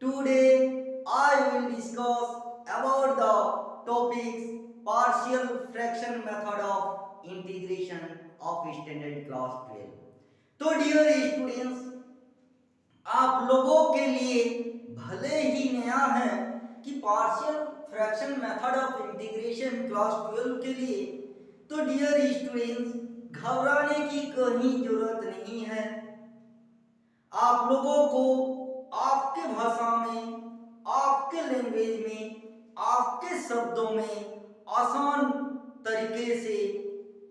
Today I will discuss about the topics partial fraction method of integration of standard class 12. तो dear students, आप लोगों के लिए भले ही नया है कि partial fraction method of integration class 12 के लिए, तो डियर स्टूडेंट्स घबराने की कहीं जरूरत नहीं है। आप लोगों को आपके भाषा में, आपके लैंग्वेज में, आपके शब्दों में आसान तरीके से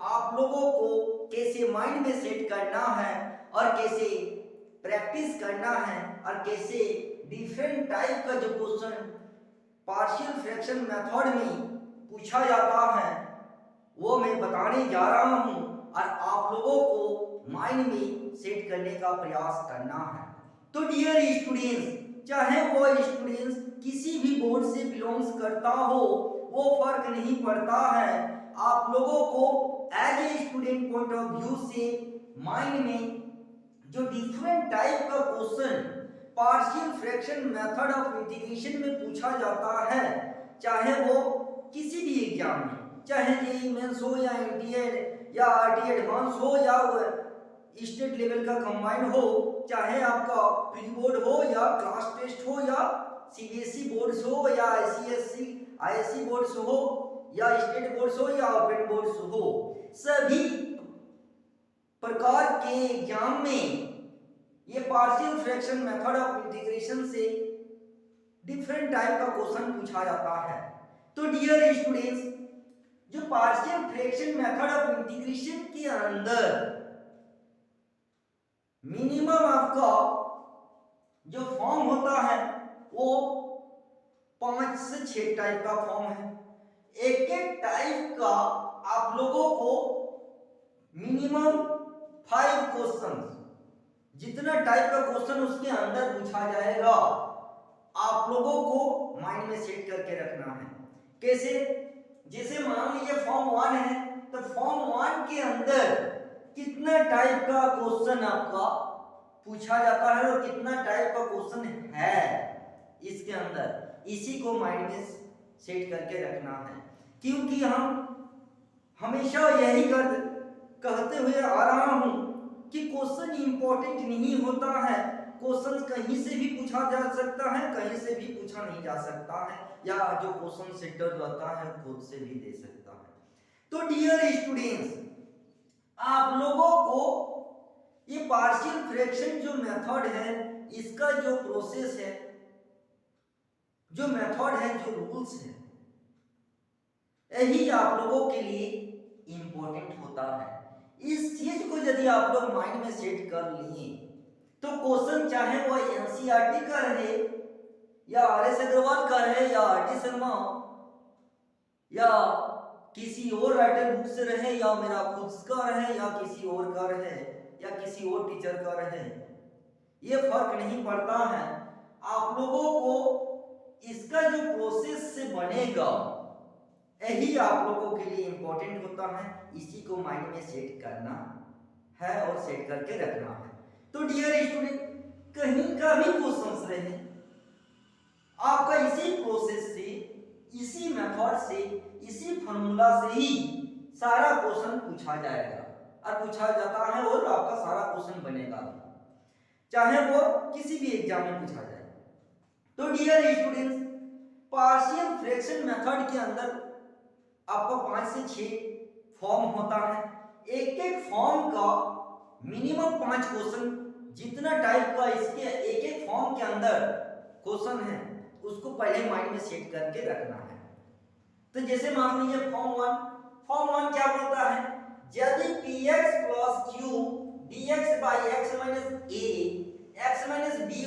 आप लोगों को कैसे माइंड में सेट करना है और कैसे प्रैक्टिस करना है और कैसे डिफरेंट टाइप का जो क्वेश्चन पार्शियल फ्रैक्शन मेथड में पूछा जाता है वो मैं बताने जा रहा हूं और आप लोगों को माइंड में सेट करने का प्रयास करना है। तो डियर स्टूडेंट्स, चाहे वो स्टूडेंट्स किसी भी बोर्ड से बिलोंग्स करता हो, वो फर्क नहीं पड़ता है। आप लोगों को as a student point of view से माइंड में जो डिफरेंट टाइप का question partial fraction method of integration में पूछा जाता है, चाहे वो किसी भी एग्जाम में, चाहे जेईई मेंस हो या एनटीए या आरटी एडवांस हो या स्टेट लेवल का कंबाइंड हो, चाहे आपका प्री बोर्ड हो या क्लास टेस्ट हो या सीबीएसई बोर्ड्स हो या आईसीएसई आईएससी बोर्ड्स हो या स्टेट बोर्ड्स हो या ओपन बोर्ड्स हो, सभी प्रकार के एग्जाम में ये partial fraction method of integration से डिफरेंट टाइप का क्वेश्चन पूछा जाता है। तो डियर स्टूडेंट्स, जो partial fraction method of integration के अंदर मिनिमम आपका जो फॉर्म होता है वो 5 से 6 टाइप का फॉर्म है। एक एक टाइप का आप लोगों को मिनिमम 5 क्वेश्चंस, जितना टाइप का क्वेश्चन उसके अंदर पूछा जाएगा आप लोगों को माइंड में सेट करके रखना है। कैसे? जैसे मान लीजिए फॉर्म 1 है, तो फॉर्म 1 के अंदर कितना टाइप का क्वेश्चन आपका पूछा जाता है और कितना टाइप का क्वेश्चन है इसके अंदर, इसी को माइंड में सेट करके रखना है। क्योंकि हम हमेशा यही कहते हुए आ रहा हूं कि क्वेश्चन इंपॉर्टेंट नहीं होता है। क्वेश्चन कहीं से भी पूछा जा सकता है, कहीं से भी पूछा नहीं जा सकता है, या जो क्वेश्चन सेटर रहता है खुद से भी दे सकता है। तो डियर स्टूडेंट्स, आप लोगों को ये पार्शियल फ्रैक्शन जो मेथड है, इसका जो प्रोसेस है, जो मेथड है, जो रूल्स है, यही आप लोगों के लिए इंपॉर्टेंट होता है। इस चीज को यदि आप लोग माइंड में सेट कर लिए तो क्वेश्चन चाहे वह एनसीईआरटी का रहे या आरएस अग्रवाल का रहे या आरटी शर्मा या किसी और राइटर बुक से रहे या मेरा खुद का रहे या किसी और का रहे या किसी और टीचर का रहे, ये फर्क नहीं पड़ता है। आप लोगों को इसका जो प्रोसेस से बनेगा यही आप लोगों के लिए इंपॉर्टेंट होता है। इसी को माइंड में सेट करना है और सेट करके रखना है। तो डियर स्टूडेंट, कहीं का भी क्वेश्चन रहे, आपका इसी प्रोसेस से, इसी मेथड से, इसी फॉर्मूला से ही सारा क्वेश्चन पूछा जाएगा और पूछा जाता है और आपका सारा क्वेश्चन बनेगा, चाहे वो किसी भी एग्जाम में पूछा जाए। तो dear students, partial fraction method के अंदर आपका 5 से 6 फॉर्म होता है। एक एक फॉर्म का मिनिमम 5 क्वेश्चन, जितना टाइप का इसके एक एक फॉर्म के अंदर क्वेश्चन है उसको पहले माइंड में सेट करके रखना है। तो जैसे मान लीजिए फॉर्म 1 क्या बोलता है? यदि px plus q dx by x minus a x minus b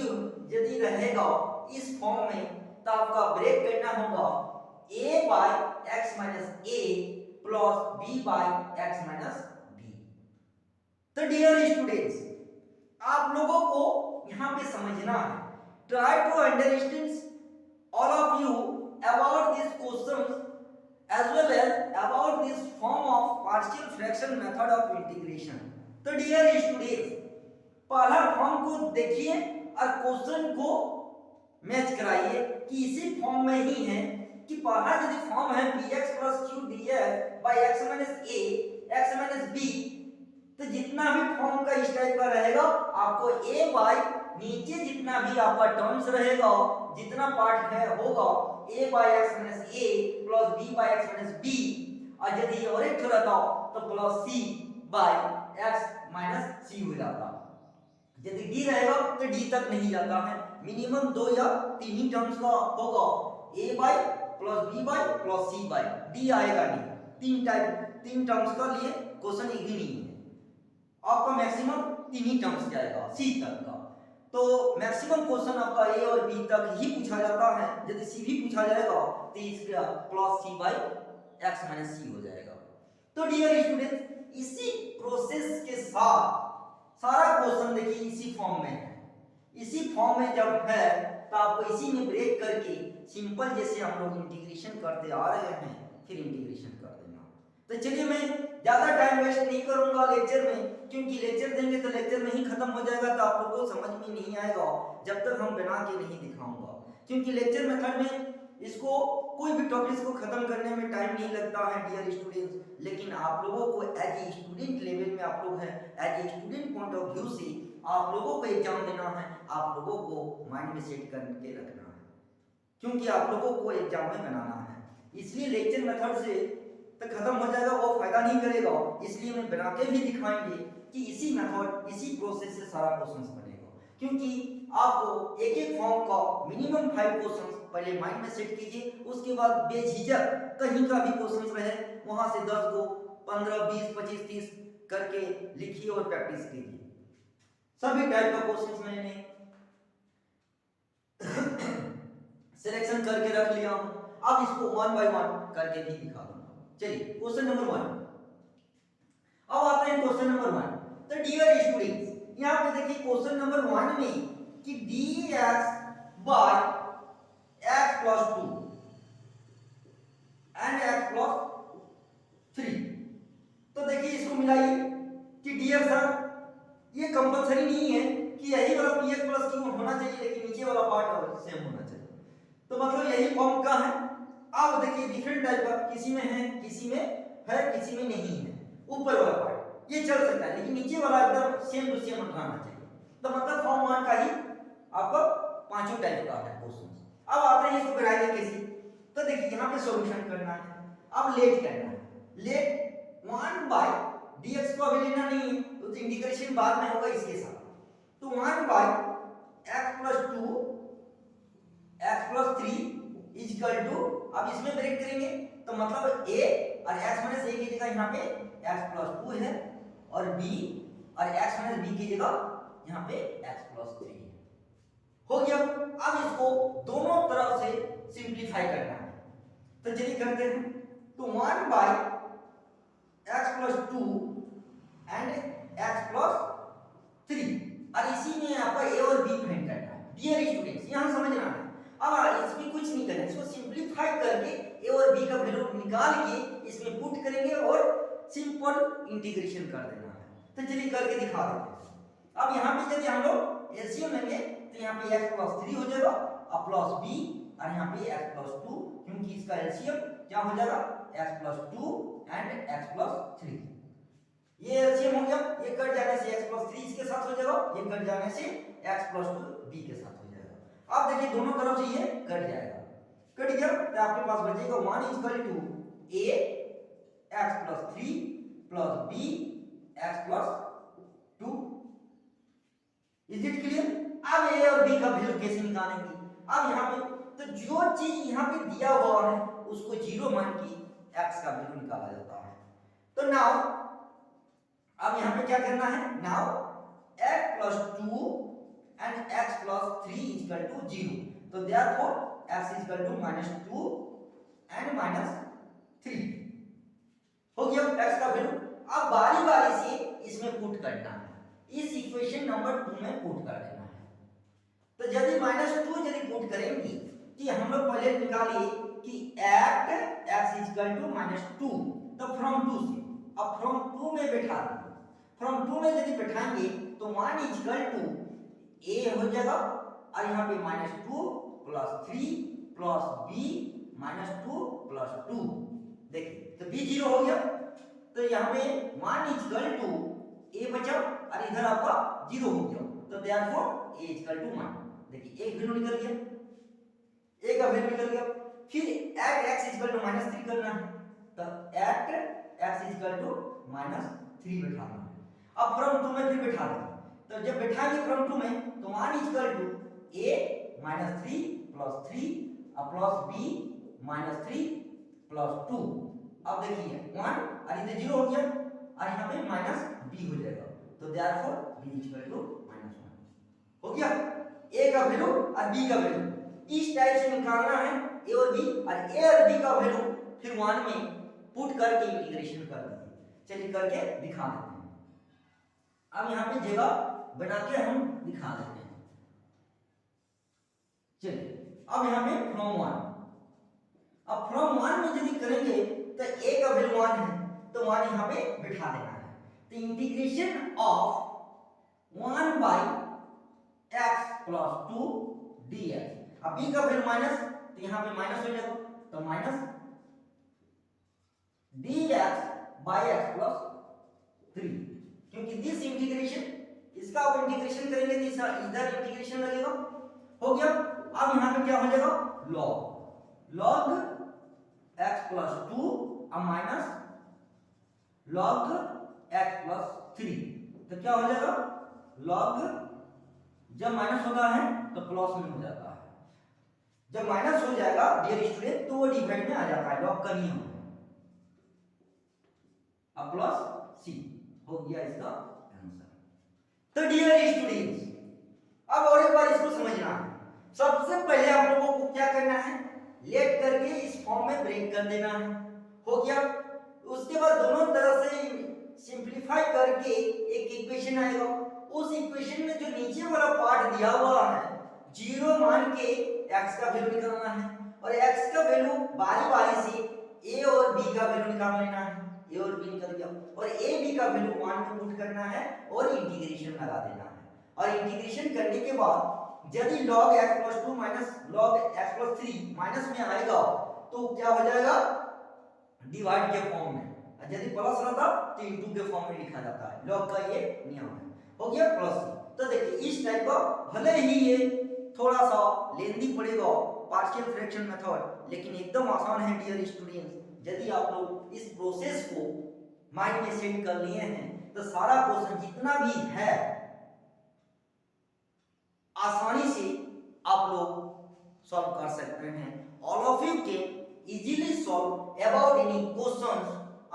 यदि रहेगा इस फॉर्म में, तो आपका ब्रेक करना होगा a by x minus a plus b by x minus b। तो डियर स्टूडेंट्स, आप लोगों को यहां पे समझना है, try to understand all of you about this questions as well as about this form of partial fraction method of integration। तो dear students, पहला फॉर्म को देखिए और क्वेश्चन को मैच कराइए कि इसी फॉर्म में ही है कि पहला यदि फॉर्म है bx plus q df by x minus a x minus b, तो जितना भी फॉर्म का इस टाइप का रहेगा आपको a बाय नीचे जितना भी आपका टर्म्स रहेगा, जितना पार्ट है होगा a by x minus a plus b by x minus b, और यदि और एक रहता तो plus c by x minus c हो जाता। यदि d रहेगा तो d तक नहीं जाता है, मिनिमम 2 या 3 ही टर्म्स का होगा, a by plus b by plus c by, d आएगा नहीं। तीन टर्म्स का लिए क्वेश्चन एक ही नहीं है, आपका मैक्सिमम 3 ही टर्म्स जाएगा c तक का। तो मैक्सिमम क्वेश्चन आपका a और b तक ही पूछा जाता है, यदि c भी पूछा जाएगा तो इसका plus c by x minus c हो जाएगा। तो डियर स्टूडेंट, इसी प्रोसेस के साथ सारा क्वेश्चन देखिए इसी फॉर्म में है, इसी फॉर्म में जब है तो आपको इसी में ब्रेक करके सिंपल जैसे हम लोग इंटीग्रेशन करते आ रहे हैं फिर इंटीग्रेशन कर देना। तो चलिए मैं ज्यादा टाइम वेस्ट नहीं करूंगा लेक्चर में, क्योंकि लेक्चर देंगे तो लेक्चर में ही खत्म हो जाएगा, तो आप लोग को समझ में नहीं आएगा जब तक हम बना के नहीं दिखाऊंगा, क्योंकि लेक्चर मेथड में इसको कोई भी टॉपिक्स को खत्म करने में टाइम नहीं लगता है डियर स्टूडेंट्स। लेकिन आप लोगों को एज ए स्टूडेंट लेवल में आप लोग हैं, as a student point of view से आप लोगों को एग्जाम देना है, आप लोगों को माइंड में सेट करके रखना है, क्योंकि आप लोगों को एग्जाम में बनाना है। इसलिए लेक्चर मेथड से तो खत्म हो जाएगा, वो फायदा नहीं करेगा, इसलिए मैं बना के भी दिखाएंगे कि इसी मेथड इसी प्रोसेस से सारा क्वेश्चंस बनेगा, क्योंकि आपको एक एक फॉर्म का मिनिमम 5 क्वेश्चंस पहले माइंड में सेट कीजिए, उसके बाद बेझिझक कहीं का भी क्वेश्चंस रहे वहां से 10 को 15 20 25 30 करके लिखिए और प्रैक्टिस कीजिए। सभी टाइप का क्वेश्चंस मैंने सिलेक्शन करके रख लिया हूं, अब इसको 1 बाय 1 करके भी दिखा दूंगा। चलिए क्वेश्चन नंबर 1, अब आते हैं क्वेश्चन नंबर 1। तो डियर स्टूडेंट्स, यहां पे देखिए क्वेश्चन नंबर 1 में कि dx bye x plus 2 and x plus 3, तो देखिए इसको मिलाइए कि dx सर ये कंपलसरी नहीं है कि यही वाला px plus q होना चाहिए, लेकिन नीचे वाला पार्ट सेम होना चाहिए, तो मतलब यही फॉर्म का है। अब देखिए डिफरेंट टाइप का, किसी में है किसी में है किसी में नहीं है, ऊपर वाला पार्ट ये चल सकता है, लेकिन नीचे वाला एकदम सेम टू सेम रहना चाहिए, तो मतलब फॉर्म 1 का ही आपको पांचों टाइप का है क्वेश्चन। अब आते हैं इसको बनाएंगे कैसे, तो देखिए यहाँ पे सॉल्यूशन करना है, अब लेट करना है, लेट 1 बाय dx को अभी लेना नहीं है तो इंटीग्रेशन बाद में होगा इसके साथ, तो 1 by x plus 2 x plus 3 is equal to, अब इसमें ब्रेक करेंगे तो मतलब a और x माइनस a की जगह यहाँ पे x plus 2 है, और b और x माइनस b की जगह यहाँ पे x plus 3 है, हो गया। अब इसको दोनों तरफ से सिंपलीफाई करना है, तो चलिए करते हैं। तो 1 by x plus 2 and x plus 3, और इसी में आपका a और b फाइंड करना है। डियर स्टूडेंट्स यहां समझना है, अब इसमें कुछ नहीं करना है, इसको सिंपलीफाई करके a और b का वैल्यू निकाल के इसमें पुट करेंगे और सिंपल इंटीग्रेशन कर देना है। तो चलिए करके दिखा देते हैं। अब यहाँ पे यदि हम लोग एलसीएम लेंगे तो यहाँ पे x plus 3 हो जाएगा और प्लस b, और यहाँ पे x plus 2, क्योंकि इसका एलसीएम क्या हो जाएगा x plus 2 and x plus 3, ये एलसीएम हो गया, ये कट जाने से x plus 3 इसके साथ हो जाएगा, ये कट जाने से x plus 2 b के साथ हो जाएगा। अब देखिए दोनों तरफ से ये कट जाएगा, कट गया तो आपके पास बचेगा 1 is equal to a x plus 3 plus b x plus 2, is it clear. अब a और b का वैल्यू कैसे निकालेंगे, अब यहाँ पे तो जो चीज यहाँ पे दिया हुआ है उसको जीरो मान के x का वैल्यू निकाला जाता है। तो नाउ अब यहाँ पे क्या करना है, now x plus 2 and x plus 3 is equal to 0, तो therefore x is equal to -2 and -3 हो गया x का वैल्यू। अब बारी बारी से इसमें पुट करना है, इस इक्वेशन नंबर 2 में पुट कर देना है। तो यदि -2 यदि पुट करेंगे कि हम लोग पहले निकालिए कि eight x is equal to -2, तो फ्रॉम 2 से, अब फ्रॉम 2 में बैठा देंगे, फ्रॉम 2 में यदि बैठाएंगे तो 1 is equal to a हो जाएगा और यहाँ पे -2 plus 3 plus b minus 2 plus 2। देखिए तो बी 0 हो गया, तो यहाँ पे 1 इक्वल टू ए बचा और इधर आपका 0 हो गया, तो देयरफॉर ए इक्वल टू 1। देखिए एक वैल्यू निकल गया, ए का वैल्यू निकल गया। फिर at x equal to minus 3 करना है, तो at x equal to minus 3 बैठाना है। अब फ्रॉम 2 में फिर बैठा देंगे, तो जब बैठाएंगे फ्रॉम 2 में तो 1 equal to a minus 3 plus 3 plus b minus 3 plus 2। अब देखिए 1 और इधर 0 हो गया और यहाँ पे माइनस b हो जाएगा, तो therefore b equal to minus 1 हो गया। a का वैल्यू और b का वैल्यू इस टाइप से निकालना है, a और b, और a और b का वैल्यू फिर 1 में पुट करके इंटीग्रेशन कर देंगे। चलिए करके दिखा देते हैं। अब यहाँ पे जगह बना के हम दिखा देते हैं। चलिए अब यहाँ पे फ्रॉम 1, अब फ्रॉम 1 में यदि करेंगे तो a का वैल्यू 1 है, तो 1 यहाँ पे बिठा देना है। तो integration of 1 by x plus 2 dx। अब b का वैल्यू माइनस, तो यहाँ पे माइनस हो जाएगा, तो minus dx by x plus 3, क्योंकि दिस इंटीग्रेशन, इसका आप इंटीग्रेशन करेंगे तो इधर इंटीग्रेशन लगेगा, हो गया। अब यहाँ पे क्या हो जाएगा, log x प्लस 2 अब माइनस log x प्लस 3, तो क्या हो जाएगा, log जब माइनस होता है तो प्लस में हो जाता है, जब माइनस हो जाएगा डियर स्टूडेंट तो वो डिवाइड में आ जाता है, लॉग का नियम। अब प्लस सी हो गया इसका आंसर। तो डियर स्टूडेंट्स अब और एक बार इसको समझना है। सबसे पहले आप लोगों को क्या करना है, लेट करके इस फॉर्म में ब्रेक कर देना है, हो गया। उसके बाद दोनों तरफ से सिंपलीफाई करके एक इक्वेशन आएगा, उस इक्वेशन में जो नीचे वाला पार्ट दिया हुआ है 0 मान के x का वैल्यू निकालना है, और x का वैल्यू बारी बारी से a और b का वैल्यू निकाल लेना है। a और b निकल गया, और a b का वैल्यू 1 में पुट करना है और इंटीग्रेशन लगा देना है। और इंटीग्रेशन करने के बाद यदि log x plus 2 minus log x plus 3 minus में आएगा तो क्या हो जाएगा, डिवाइड के फॉर्म में, और यदि प्लस रहता तो इनटू के फॉर्म में लिखा जाता है, log का ये नियम है, हो गया प्लस। तो देखिए इस टाइप का, भले ही ये थोड़ा सा लेंदी पड़ेगा पार्शियल फ्रैक्शन मेथड, लेकिन एकदम आसान है डियर स्टूडेंट्स। यदि आप लोग इस प्रोसेस को माइंड में सेट कर लिए हैं तो सारा क्वेश्चन जितना भी है आसानी से आप लोग सॉल्व कर सकते हैं। All of you can easily solve about any questions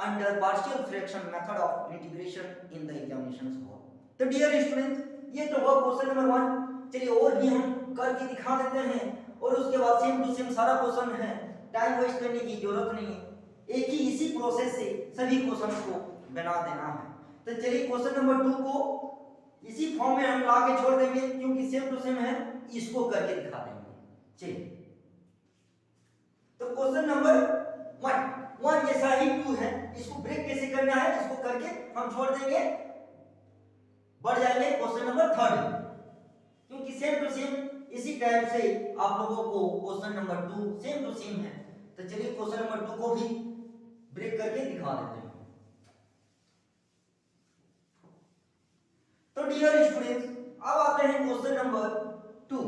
under partial fraction method of integration in the examinations hall. तो डियर स्टूडेंट्स ये तो हुआ क्वेश्चन नंबर 1। चलिए और भी हम करके दिखा देते हैं, और उसके बाद सेम टू सेम सारा क्वेश्चन है, टाइम वेस्ट करने की जरूरत नहीं है, एक ही इसी प्रोसेस से सभी क्वेश्चंस को बना देना है। तो चलिए क्वेश्चन नंबर 2 को इसी फॉर्म में हम ला के छोड़ देंगे, क्योंकि सेम टू सेम है, इसको करके दिखा देंगे। चलिए तो क्वेश्चन नंबर 1 जैसा ही 2 है, इसको ब्रेक कैसे करना है इसको करके हम छोड़ देंगे, बढ़ जाएंगे क्वेश्चन नंबर 3, क्योंकि सेम टू सेम इसी टाइप से आप लोगों को question number 2 same to same है। तो चलिए क्वेश्चन नंबर 2 को भी ब्रेक करके दिखा देते हैं। तो डियर स्टूडेंट्स अब आते हैं क्वेश्चन नंबर 2।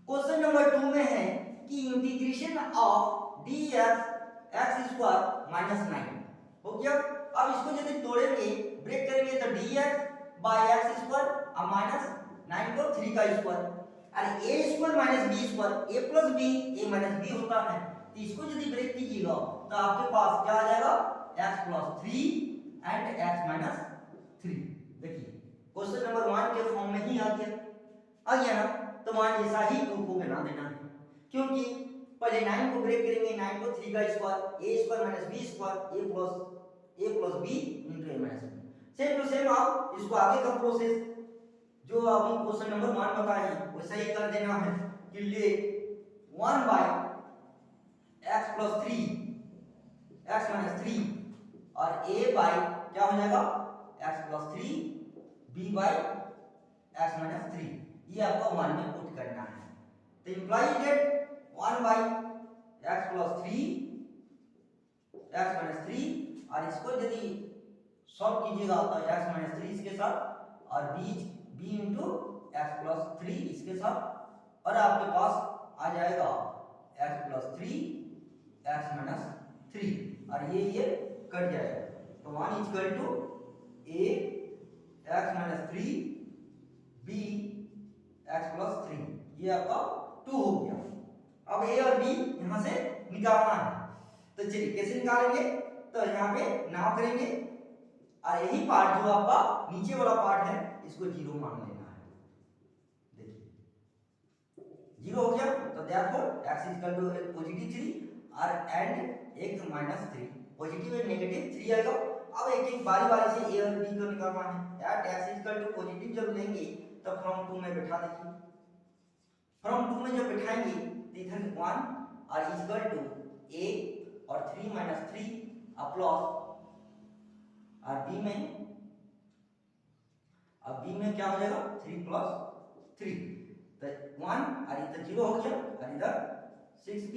क्वेश्चन नंबर 2 में है कि integration of dx x² minus 9 हो गया। अब इसको यदि तोड़ेंगे ब्रेक करेंगे तो dx बाय x² अब माइनस 9 को 3 का स्क्वायर, और a² minus b², a plus b a minus b होता है, तो इसको यदि ब्रेक कीजिएगा तो आपके पास क्या आ जाएगा, x plus 3 and x minus 3। देखिए क्वेश्चन नंबर 1 के फॉर्म में ही आ गया ना, तो मान जैसा ही 2 को बना देना है, क्योंकि पहले 9 को ब्रेक करेंगे, 9 को 3 का square a² minus b² a plus b into a minus b। Same to same आप इसको आगे का प्रोसेस जो अभी क्वेश्चन नंबर 1 बताए हैं वैसा ही कर देना है कि ले 1 by x plus 3 x minus 3 और a बाय क्या हो जाएगा x plus 3 b by x minus 3, ये आपको 1 में पुट करना है। तो imply that 1 by x plus 3 x minus 3, और इसको यदि सॉल्व कीजिएगा तो एक्स माइनस 3 इसके साथ और बी इंटू एक्स प्लस 3 इसके साथ, और आपके पास आ जाएगा एक्स प्लस 3 एक्स माइनस 3, और ये कट जाएगा। तो 1 equal to a x minus 3 b x plus 3, ये आपका 2 हो गया। अब ए और बी यहां से निकालना है, तो चलिए कैसे निकालेंगे, तो यहाँ पे नाव करेंगे और यही पार्ट जो आपका नीचे वाला पार्ट है इसको 0 मान लेना है। देखिए 0 हो गया, तो therefore x equal to positive 3 और एंड एक माइनस 3, पॉजिटिव एंड नेगेटिव 3 आएगा। अब एक एक बारी बारी से a और b को निकालना है। At x equal to positive जब लेंगे तब फ्रॉम 2 में बैठा दीजिए, फ्रॉम 2 में जब बैठाएंगे तो इधर 1 और इक्वल टू a और 3 माइनस 3 प्लस, और b में क्या हो जाएगा 3 प्लस 3, तो 1 और इधर 0 हो गया और इधर 6b,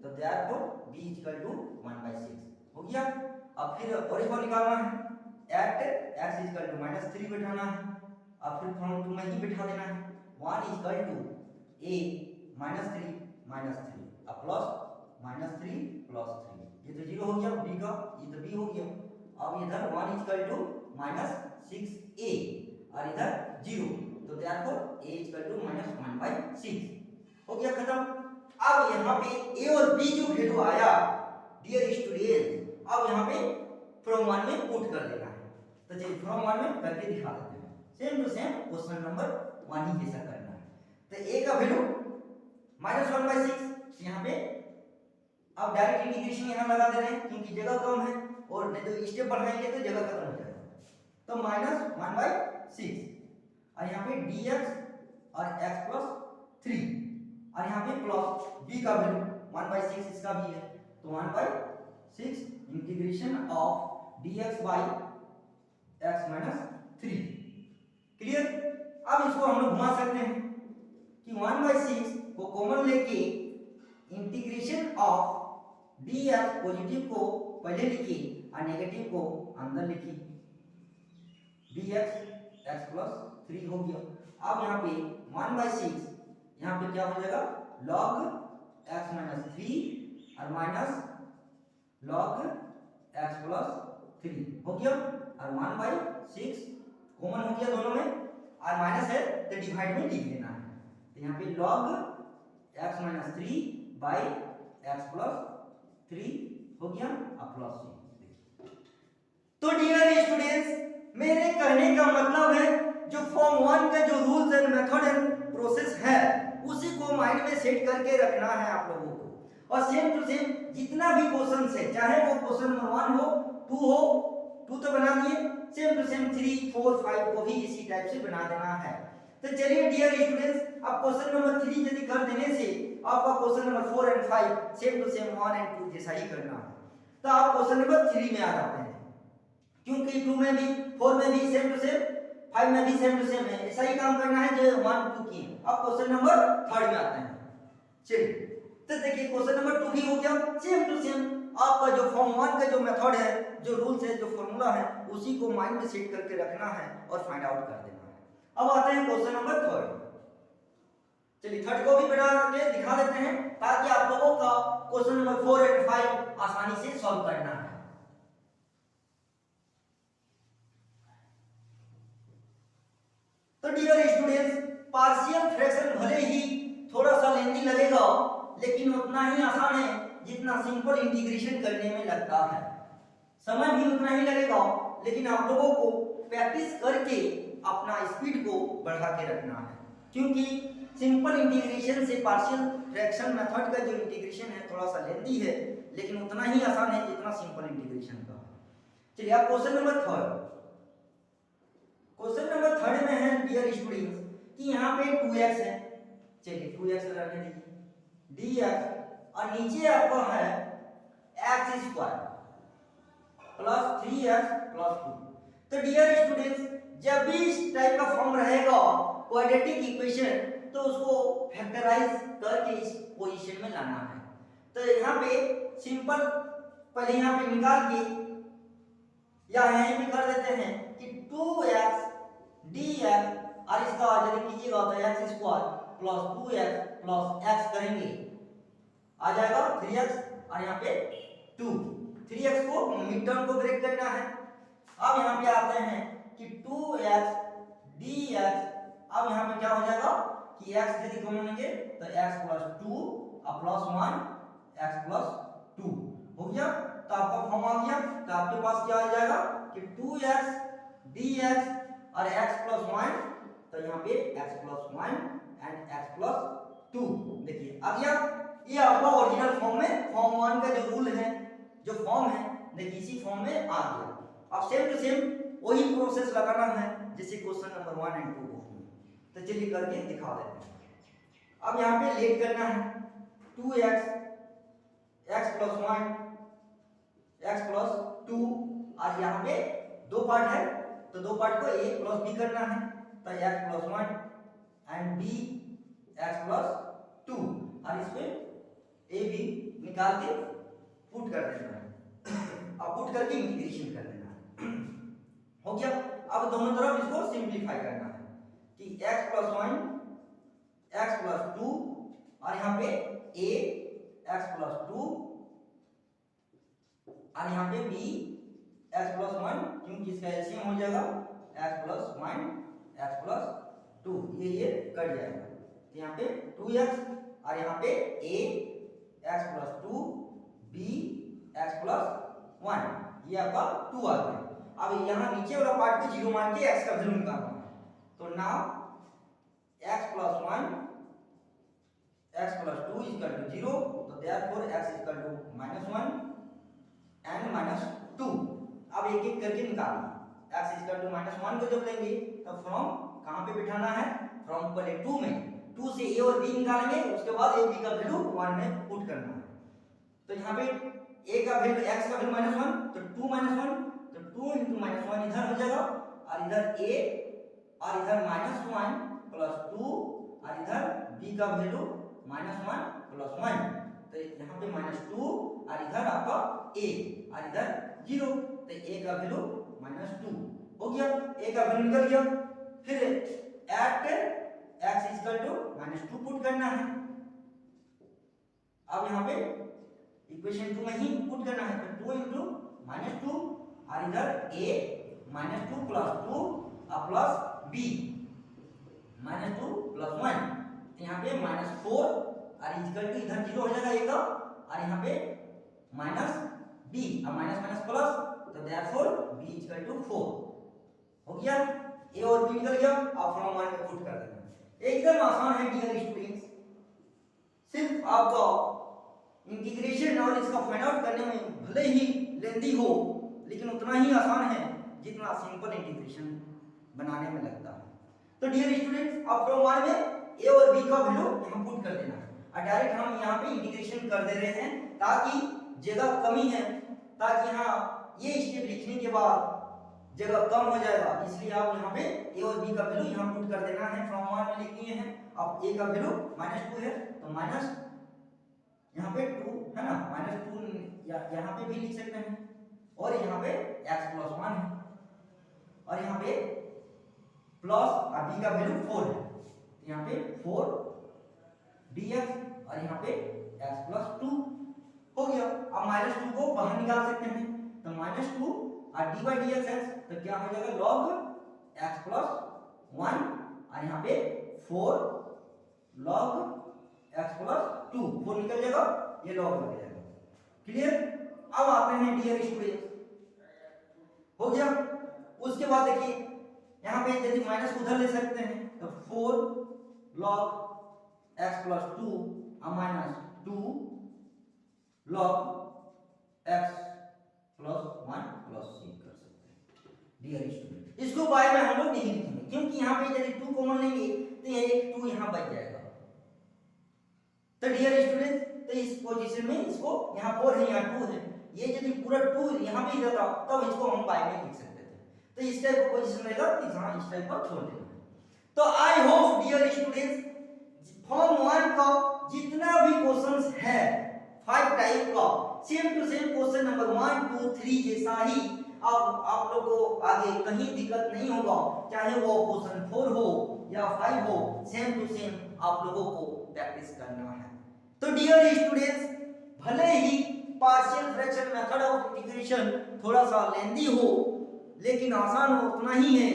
तो देयरफॉर b इक्वल टू 1/6 हो गया। अब फिर और एक बार निकालना है, at x equal to minus 3 बैठाना है, अब फिर फ्रॉम 2 में ही बैठा देना है। 1 इक्वल टू a माइनस 3 अब प्लस माइनस 3 प्लस 3, ये तो 0 हो गया b का, ये तो b हो गया। अब इधर 1 इक्वल टू माइनस 6a और इधर 0, तो therefore a equal to minus 1/6 हो गया, खत्म। अब यहाँ पे a और b जो वैल्यू आया डियर स्टूडेंट, अब यहाँ पे फ्रॉम 1 में पुट कर देना है। तो चलिए फ्रॉम 1 में करके दिखा देते हैं, same to same question number 1 ही जैसा करना है। तो a का वैल्यू माइनस 1/6, यहाँ पे अब डायरेक्ट इंटीग्रेशन यहाँ लगा दे रहे हैं क्योंकि जगह कम है, और नहीं तो स्टेप बढ़ाएंगे तो जगह खत्म हो जाएगा। तो माइनस 1/6 और यहाँ पे dx और x प्लस 3 और यहाँ पे प्लस b का वैल्यू 1/6 इसका भी है, तो 1/6 integration of dx by x minus 3। Clear. अब इसको हम लोग घुमा सकते हैं कि 1/6 को कॉमन लेके इंटीग्रेशन ऑफ dx पॉजिटिव को पहले लिखिए और नेगेटिव को अंदर लिखिए, dx x प्लस 3 हो गया। अब यहाँ पे 1/6 यहाँ पे क्या हो जाएगा log x माइनस 3 और माइनस log x प्लस 3 हो गया, और 1/6 कॉमन हो गया दोनों में, और माइनस है तो डिवाइड में लिख देना है। तो यहाँ पे log x minus 3 by x plus 3 हो गया और प्लस 6। तो डियर स्टूडेंट्स, मेरे कहने का मतलब है जो फॉर्म 1 का जो rules and method and process है उसी को माइंड में सेट करके रखना है आप लोगों को, और सेम टू सेम जितना भी क्वेश्चन है, चाहे वो क्वेश्चन नंबर 1 हो 2 हो, 2 तो बना दिए, सेम टू सेम 3 4 5 को भी इसी टाइप से बना देना है। तो चलिए डियर स्टूडेंट्स, अब क्वेश्चन नंबर 3 यदि कर देने से आपका question number 4 and 5 same to same 1 and 2 जैसा ही करना है, तो आप क्वेश्चन नंबर 3 में आ जाते हैं, क्योंकि 2 में भी 4 में भी सेम टू सेम, 5 में भी सेम टू सेम है, ऐसा ही काम करना है जो 1 2 की। अब क्वेश्चन नंबर 3 में आते हैं। चलिए तो देखिए क्वेश्चन नंबर 2 भी हो गया, सेम टू सेम आपका जो फॉर्म 1 का जो मेथड है, जो रूल्स है, जो फॉर्मूला है, उसी को माइंड में सेट करके रखना है और फाइंड आउट कर देना है। अब आते हैं क्वेश्चन नंबर 3। चलिए 3 को भी बना के दिखा देते हैं ताकि आप लोगों का क्वेश्चन नंबर 4 एंड 5 आसानी से सॉल्व करना है। तो डियर स्टूडेंट्स, पार्शियल फ्रैक्शन भले ही थोड़ा सा लेंदी लगेगा लेकिन उतना ही आसान है जितना सिंपल इंटीग्रेशन करने में लगता है। समय भी उतना ही लगेगा, लेकिन आप लोगों को प्रैक्टिस करके अपना स्पीड को बढ़ा के रखना है, क्योंकि सिंपल इंटीग्रेशन से पार्शियल फ्रैक्शन मेथड का जो इंटीग्रेशन है थोड़ा सा लेंदी है, लेकिन उतना ही आसान है जितना सिंपल इंटीग्रेशन का। चलिए अब क्वेश्चन नंबर 3। क्वेश्चन नंबर 3 में है डियर स्टूडेंट्स कि यहाँ पे 2x है, चलिए 2x रहने दीजिए, dx और नीचे आपका है x square plus 3x plus 2। तो डियर स्टूडेंट्स, जब भी इस टाइप का फॉर्म रहेगा क्वाड्रेटिक इक्वेशन, तो उसको फैक्टराइज करके इस पोजीशन में लाना है। तो यहाँ पे सिंपल पहले यहाँ पे निकाल के या यहीं पे कर देते हैं कि 2x dx और इसका यदि कीजिएगा तो x square plus 2x plus x करेंगे आ जाएगा 3x और यहाँ पे 2 3x को मिड टर्म को ब्रेक करना है। अब यहाँ पे आते हैं कि 2x dx अब यहाँ पे क्या हो जाएगा कि x यदि कॉमन लेंगे तो x प्लस 2 और प्लस 1 x प्लस 2 हो गया। तो आपका फॉर्म आ गया। तो आपके पास क्या आ जाएगा कि 2x dx और x प्लस 1 तो यहाँ पे x plus 1 and x plus 2 देखिए आ गया। ये आपका ओरिजिनल फॉर्म में फॉर्म 1 का जो रूल है जो फॉर्म है देखिए इसी फॉर्म में आ गया। अब सेम टू सेम वही प्रोसेस लगाना है जैसे क्वेश्चन नंबर 1 एंड 2 बुक में। तो चलिए करके दिखा देते हैं। अब यहाँ पे लेट करना है 2x x plus 1 x plus 2 और यहाँ पे दो पार्ट है तो दो पार्ट को a प्लस b करना है तो x plus 1 and b x plus 2 और इसमें a b निकाल के पुट कर देना है। अब पुट करके इंटीग्रेशन कर देना है हो गया। अब दोनों तरफ इसको सिंपलीफाई करना है कि x प्लस 1 x प्लस 2 और यहाँ पे a x प्लस 2 और यहाँ पे b x प्लस 1 क्योंकि इसका एलसीएम हो जाएगा x प्लस 1 x प्लस 2 ये कट जाएगा। तो यहाँ पे 2x और यहाँ पे a x plus 2 b x plus 1 ये आपका 2 आ गया। अब यहाँ नीचे वाला पार्ट को 0 मान के x का वैल्यू निकालना है। तो now x plus 1 x plus 2 equal to 0 तो therefore x equal to -1 and -2। अब एक एक करके निकालना। x इक्वल टू -1 को जब लेंगे तो फ्रॉम कहाँ पे बिठाना है फ्रॉम पहले 2 में 2 से a और b निकालेंगे उसके बाद a b का वैल्यू 1 में पुट करना है। तो यहाँ पे a का वैल्यू x का वैल्यू -1 तो 2 -1 तो 2 × -1 इधर हो जाएगा और इधर a और इधर -1 प्लस 2 और इधर b का वैल्यू -1 प्लस 1 तो यहाँ पे -2 और इधर आपका a और इधर 0 तो a का वैल्यू -2 हो गया। a का वैल्यू निकल गया। फिर एट x -2 पुट करना है। अब यहाँ पे इक्वेशन 2 में ही पुट करना है तो 2 × -2 और इधर a -2 प्लस 2 और प्लस b -2 प्लस 1 तो यहाँ पे -4 और इक्वल टू इधर 0 हो जाएगा a का और यहाँ पे -b और माइनस प्लस तो देयरफॉर b इक्वल टू 4 हो गया। a और b निकल गया। अब फ्रॉम 1 में पुट कर देना। एकदम आसान है डियर स्टूडेंट्स। सिर्फ आपका इंटीग्रेशन और इसका फाइंड आउट करने में भले ही लेंदी हो लेकिन उतना ही आसान है जितना सिंपल इंटीग्रेशन बनाने में लगता है। तो डियर स्टूडेंट्स अब फ्रॉम 1 में a और b का वैल्यू यहां पुट कर देना है और डायरेक्ट हम यहां पे इंटीग्रेशन कर दे रहे हैं ताकि जगह कमी है ताकि यहां ये स्टेप लिखने के बाद जगह कम हो जाएगा इसलिए आप यहां पे a और b का वैल्यू यहां पुट कर देना है। फ्रॉम 1 में लिख दिए हैं। अब a का वैल्यू -2 है तो माइनस यहाँ पे 2 है ना -2 यहाँ पे भी लिख सकते हैं और यहाँ पे x प्लस 1 है और यहाँ पे प्लस और b का वैल्यू 4 है यहाँ पे 4 dx और यहाँ पे x प्लस 2 हो गया। अब -2 को बाहर निकाल सकते हैं तो -2 और d/dx तो क्या हो जाएगा log x प्लस 1 और यहाँ पे 4 log x प्लस 2 4 निकल जाएगा ये log लग जाएगा। क्लियर। अब आते हैं डियर स्टूडेंट हो गया। उसके बाद देखिए यहाँ पे यदि माइनस उधर ले सकते हैं तो 4 log x प्लस 2 और -2 log x plus 1 plus c कर सकते हैं डियर स्टूडेंट। इसको बाय में हम लोग नहीं लिखेंगे क्योंकि यहाँ पे यदि 2 कॉमन लेंगे तो ये एक 2 यहाँ बच जाएगा। तो डियर स्टूडेंट तो इस पोजीशन में इसको यहाँ 4 है यहाँ 2 है ये यदि पूरा 2 यहाँ पे रहता तब इसको हम बाय में लिख सकते थे। तो इस टाइप का पोजीशन रहेगा तो यहाँ इस टाइप का छोड़ देना। तो I hope dear students form 1 का जितना भी क्वेश्चंस है 5 टाइप का same to same question number 1 2 3 जैसा ही अब आप लोगों को आगे कहीं दिक्कत नहीं होगा, चाहे वो क्वेश्चन 4 हो या 5 हो, सेम टू सेम आप लोगों को प्रैक्टिस करना है। तो डियर स्टूडेंट्स, भले ही partial fraction method of integration थोड़ा सा लेंदी हो, लेकिन आसान उतना ही है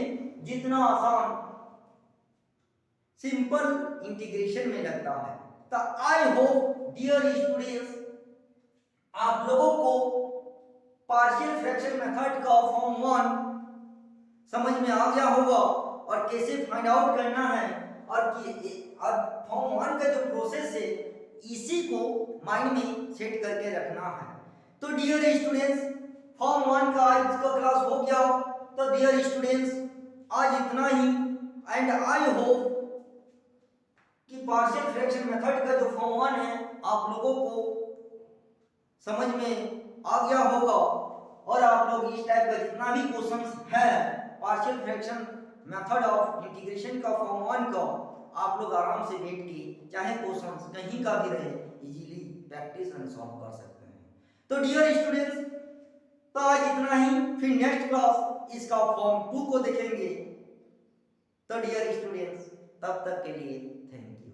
जितना आसान सिंपल इंटीग्रेशन में लगता है। तो आई होप डियर स्टूडेंट्स आप लोगों को पार्शियल फ्रैक्शन मेथड का फॉर्म 1 समझ में आ गया होगा और कैसे फाइंड आउट करना है, और फॉर्म 1 का जो प्रोसेस है इसी को माइंड में सेट करके रखना है। तो डियर स्टूडेंट्स, फॉर्म 1 का आज का क्लास हो गया। तो डियर स्टूडेंट्स, आज इतना ही, एंड आई होप कि पार्शियल फ्रैक्शन मेथड का जो फॉर्म 1 है आप लोगों को समझ में आ गया होगा, और आप लोग इस टाइप का जितना भी क्वेश्चंस है partial fraction method of integration का फॉर्म 1 का आप लोग आराम से बैठ के चाहे क्वेश्चंस कहीं का भी रहे इजीली प्रैक्टिस एंड सॉल्व कर सकते हैं। तो डियर स्टूडेंट्स, तो आज इतना ही, फिर नेक्स्ट क्लास इसका फॉर्म 2 को देखेंगे। तो डियर स्टूडेंट्स, तब तक के लिए थैंक यू।